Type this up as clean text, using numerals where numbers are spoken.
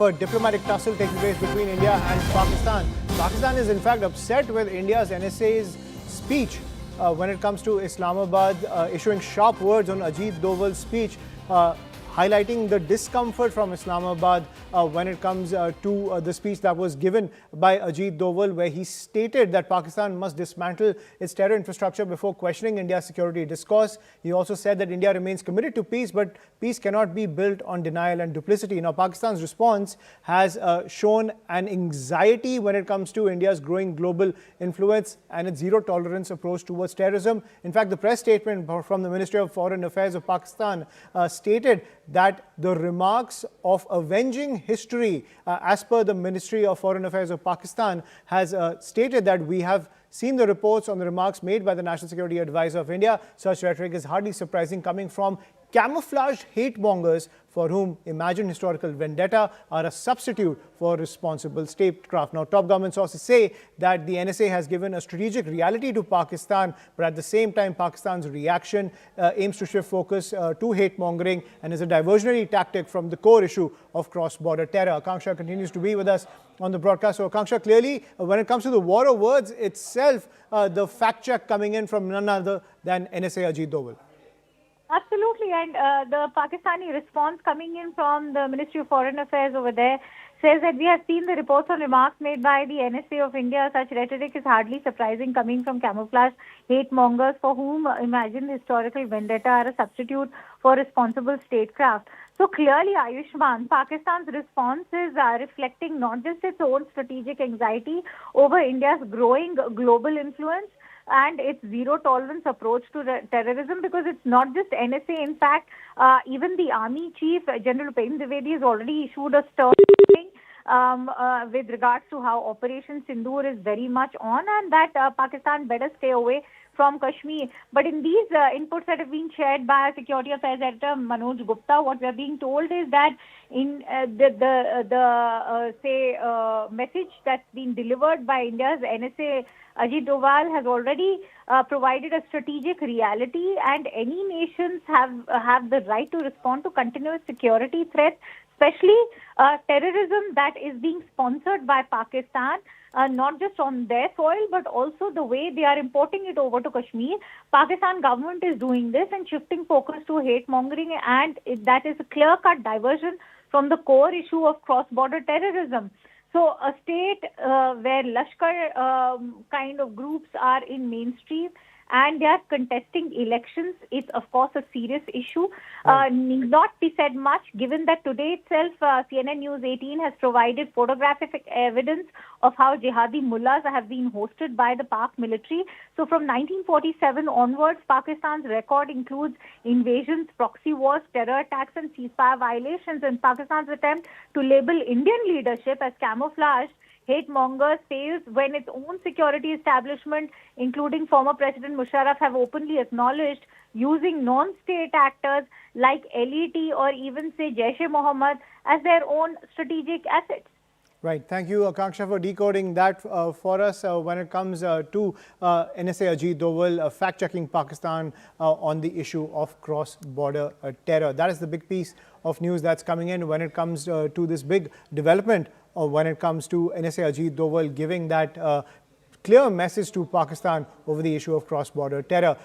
A diplomatic tussle taking place between India and Pakistan. Pakistan is in fact upset with India's NSA's speech when it comes to Islamabad, issuing sharp words on Ajit Doval's speech, highlighting the discomfort from Islamabad when it comes to the speech that was given by Ajit Doval, where he stated that Pakistan must dismantle its terror infrastructure before questioning India's security discourse. He also said that India remains committed to peace, but peace cannot be built on denial and duplicity. Now, Pakistan's response has shown an anxiety when it comes to India's growing global influence and its zero-tolerance approach towards terrorism. In fact, the press statement from the Ministry of Foreign Affairs of Pakistan stated that the remarks of avenging history, as per the Ministry of Foreign Affairs of Pakistan, has stated that we have seen the reports on the remarks made by the National Security Advisor of India. Such rhetoric is hardly surprising, coming from camouflaged hate-mongers for whom imagined historical vendetta are a substitute for responsible statecraft. Now, top government sources say that the NSA has given a strategic reality to Pakistan, but at the same time, Pakistan's reaction aims to shift focus to hate-mongering and is a diversionary tactic from the core issue of cross-border terror. Akanksha continues to be with us on the broadcast. So, Akanksha, clearly, when it comes to the war of words itself, the fact check coming in from none other than NSA Ajit Doval. Absolutely, and the Pakistani response coming in from the Ministry of Foreign Affairs over there says that we have seen the reports on remarks made by the NSA of India. Such rhetoric is hardly surprising, coming from camouflaged hate mongers for whom imagined historical vendetta are a substitute for responsible statecraft. So clearly, Ayushman, Pakistan's response is reflecting not just its own strategic anxiety over India's growing global influence and its zero-tolerance approach to terrorism, because it's not just NSA. In fact, even the Army Chief, General Upen Dwivedi, has already issued a stern warning with regards to how Operation Sindoor is very much on, and that Pakistan better stay away from Kashmir. But in these inputs that have been shared by Security Affairs Editor Manoj Gupta, what we are being told is that in message that's been delivered by India's NSA Ajit Doval has already provided a strategic reality, and any nations have the right to respond to continuous security threats, especially terrorism that is being sponsored by Pakistan, not just on their soil, but also the way they are importing it over to Kashmir. Pakistan government is doing this and shifting focus to hate mongering, and that is a clear-cut diversion from the core issue of cross-border terrorism. So a state where Lashkar kind of groups are in mainstream and they are contesting elections, it's of course a serious issue. Need not be said much, given that today itself CNN News 18 has provided photographic evidence of how jihadi mullahs have been hosted by the Pak military. So from 1947 onwards, Pakistan's record includes invasions, proxy wars, terror attacks and ceasefire violations. And Pakistan's attempt to label Indian leadership as camouflaged hate mongers fails when its own security establishment, including former President Musharraf, have openly acknowledged using non-state actors like LET or even say Jaish-e-Mohammed as their own strategic assets. Right. Thank you, Akanksha, for decoding that for us when it comes to NSA Ajit Doval fact-checking Pakistan on the issue of cross-border terror. That is the big piece of news that's coming in when it comes to this big development, when it comes to NSA Ajit Doval giving that clear message to Pakistan over the issue of cross-border terror.